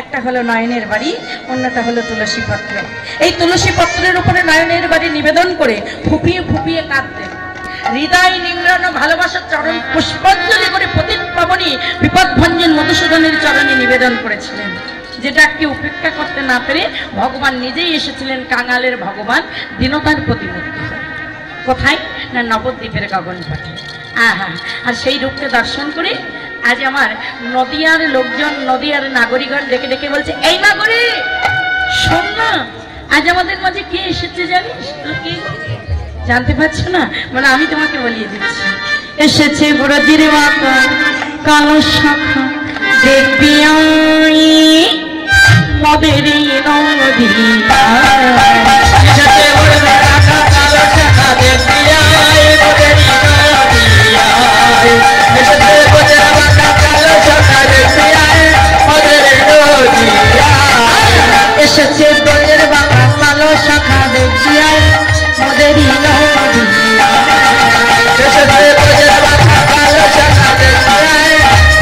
একটা হলো নয়নের বাড়ি, অন্যটা হলো তুলসী পত্র। এই তুলসী পত্রের উপরে নয়নের বাড়ি নিবেদন করে ফুপিয়ে ফুপিয়ে কাঁদতেন। হৃদয় নিংড়ানো ভালোবাসার চরণ পুষ্পাঞ্জলি করে পতিত পাবনী বিপদভঞ্জন মধুসূদনের চরণে নিবেদন করেছিলেন, যেটাকে উপেক্ষা করতে না পেরে ভগবান নিজেই এসেছিলেন কাঙালের ভগবান দীনতার প্রতিমূর্তি। কোথায় না নবদ্বীপের গগনপটে। আহা, আর সেই রূপকে দর্শন করে আজ আমার নদিয়ার লোকজন, নদিয়ার নাগরিকগণ ডেকে ডেকে বলছে, এই নাগরিক শোন না, আজ আমাদের মাঝে কে এসেছে জানিস? কি জানতে পারছো না? মানে আমি তোমাকে বলিয়ে দিচ্ছি। এসেছে ব্রজের বাঁকা কালো শাখা, দেখবি মদের নদিয়া। এসেছে ব্রজের বাঁকা কালো শাখা, দেখবি মদেরই নদিয়া। এসেছে ব্রজের বাঁকা কালো শাখা, দেখবি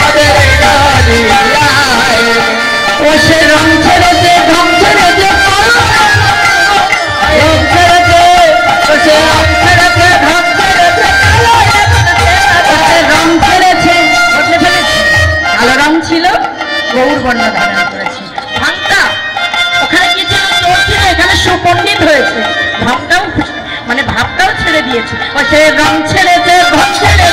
মদেরই নদিয়া। ও সে রং ছেড়েছে, ঢং ছেড়েছে, রং ছেড়েছে, ও সে রং ছেড়েছে, ঢং ছেড়েছে, রং ছেড়েছে, বদলে ফেলেছে। কালো রং ছিল, গৌর বর্ণ ধারণ করেছে। ভাঙটা ওখানে কি ছিল? চোর ছিল, এখানে সুপণ্ডিত হয়েছে। ভাবটাও মানে ভাবটাও ছেড়ে দিয়েছে। ও সে রং ছেড়েছে, ঢং ছেড়েছে,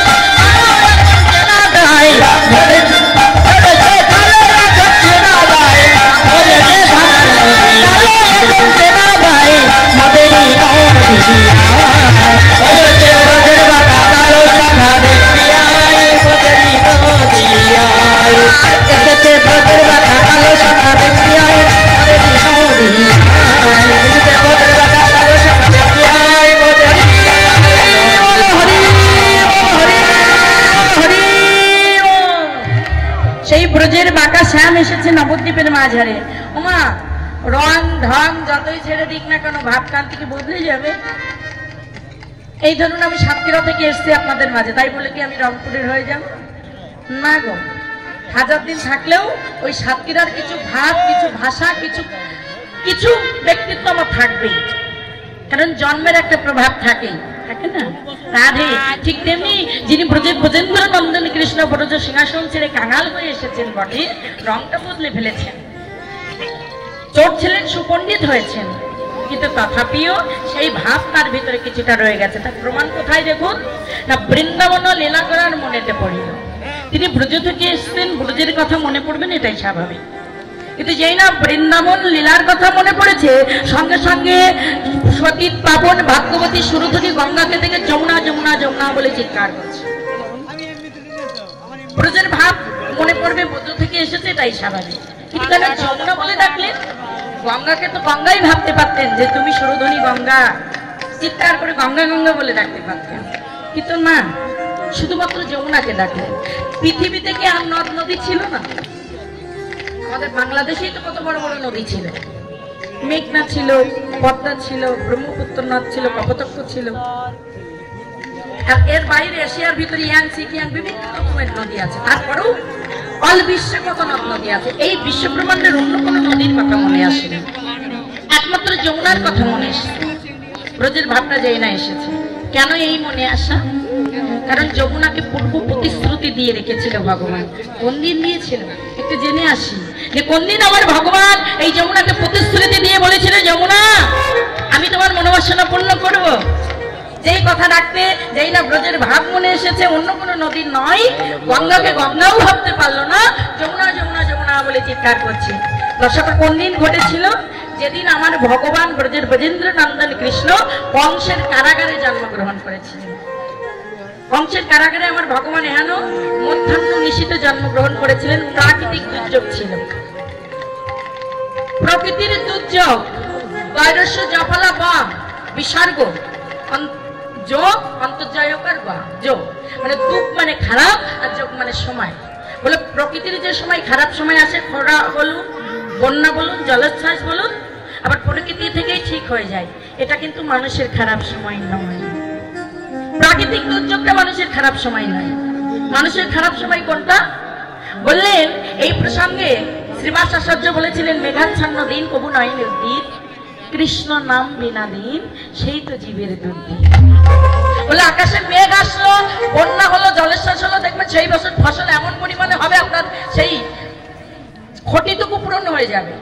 ব্রজের বাঁকা শ্যাম এসেছে নবদ্বীপের মাঝারে। ওমা, রং ঢং যতই ছেড়ে দিক না কেন, ভাবকান্তি কি বদলে যাবে? এই ধরুন আমি সাতক্ষীরা থেকে এসছি আপনাদের মাঝে, তাই বলে কি আমি রংপুরের হয়ে যাব? না গো, হাজার দিন থাকলেও ওই সাতক্ষীরার কিছু ভাব, কিছু ভাষা, কিছু ব্যক্তিত্ব আমার থাকবেই, কারণ জন্মের একটা প্রভাব থাকেই, থাকে না? রাধে ঠিক তেমনি যিনি ব্রজের ব্রজেন্দ্র নন্দন কৃষ্ণ ব্রজ সিংহাসন ছেড়ে কাঙাল হয়ে এসেছেন বটে, রংটা বদলে ফেলেছেন। চোর ছিলেন, সুপণ্ডিত হয়েছেন, কিন্তু তথাপিও সেই ভাব তার ভিতরে কিছুটা রয়ে গেছে। তার প্রমাণ কোথায় দেখুন না, বৃন্দাবন লীলা করার মনেতে পড়িল। তিনি ব্রজ থেকে এসছেন, ব্রজের কথা মনে পড়বেন, এটাই স্বাভাবিক। কিন্তু যেই না বৃন্দাবন লীলার কথা মনে পড়েছে, সঙ্গে সঙ্গে সতী পাবন ভাগ্যবতী সুরধনী গঙ্গাকে থেকে যমুনা যমুনা যমুনা বলে চিৎকার করছে। ব্রজের ভাব মনে পড়বে, ব্রজ থেকে এসেছে, এটাই স্বাভাবিক। কিন্তু কেন যমুনা বলে ডাকলেন? গঙ্গাকে তো গঙ্গাই ভাবতে পারতেন যে তুমি সুরধনী গঙ্গা, চিৎকার করে গঙ্গা গঙ্গা বলে ডাকতে পারতেন, কিন্তু না, শুধুমাত্র যমুনাকে ডাকলেন। পৃথিবীতে কি আর নদ নদী ছিল না? আমাদের বাংলাদেশেই তো কত বড় বড় নদী ছিল। মেঘনা ছিল, পদ্মা ছিল, ব্রহ্মপুত্র নদ ছিল, কপোতাক্ষ ছিল। আর এর বাইরে এশিয়ার ভিতরে ইয়াংসি, কিয়াং, বিভিন্ন রকমের নদী আছে। তারপরেও অল বিশ্বে কত নদ নদী আছে। এই বিশ্ব ব্রহ্মাণ্ডের অন্য কোনো নদীর কথা মনে আসেনি, একমাত্র যমুনার কথা মনে এসেছে। ব্রজের ভাবটা যেই না এসেছে, কেন এই মনে আসা? কারণ যমুনাকে পূর্ব প্রতিশ্রুতি দিয়ে রেখেছিল ভগবান। কোন দিন দিয়েছিল একটু জেনে আসি, যে কোন দিন আমার ভগবান এই যমুনাকে প্রতিশ্রুতি দিয়ে বলেছিল, যমুনা আমি তোমার মনোবাসনা পূর্ণ করব। যেই কথা রাখতে যেই না ব্রজের ভাব মনে এসেছে, অন্য কোনো নদী নয়, গঙ্গাকে গঙ্গাও ভাবতে পারলো না, যমুনা যমুনা যমুনা বলে চিৎকার করছে। দশাটা কোন দিন ঘটেছিল? যেদিন আমার ভগবান ব্রজের ব্রজেন্দ্র নন্দন কৃষ্ণ কংসের কারাগারে জন্মগ্রহণ করেছিলেন। কংসের কারাগারে আমার ভগবান এহেন মধ্যাহ্ন নিশীত জন্মগ্রহণ করেছিলেন। প্রাকৃতিক দুর্যোগ ছিল, প্রকৃতির দুর্যোগ, বৈরস্য জফলা বা বিসর্গ, যোগ অন্তর্জয়কার বা যোগ মানে দুঃখ মানে খারাপ, আর যোগ মানে সময়। বলে প্রকৃতির যে সময় খারাপ সময় আসে, খরা বলুন, বন্যা বলুন, জলোচ্ছ্বাস বলুন, আবার প্রকৃতি থেকেই ঠিক হয়ে যায়, এটা কিন্তু মানুষের খারাপ সময় নয়। প্রাকৃতিক দুর্যোগটা মানুষের খারাপ সময় নয়। মানুষের খারাপ সময় কোনটা? বললেন এই প্রসঙ্গে শ্রীবাস আচার্য বলেছিলেন মেঘাচ্ছন্ন দিন কবু নয় নির্দিন, কৃষ্ণ নাম বিনা দিন সেই তো জীবের দুর্দিন। বলে আকাশে মেঘ আসলো, বন্যা হলো, জলের শ্বাস হলো, দেখবেন সেই বছর ফসল এমন পরিমাণে হবে আপনার সেই ক্ষতিটুকু পূরণ হয়ে যাবে।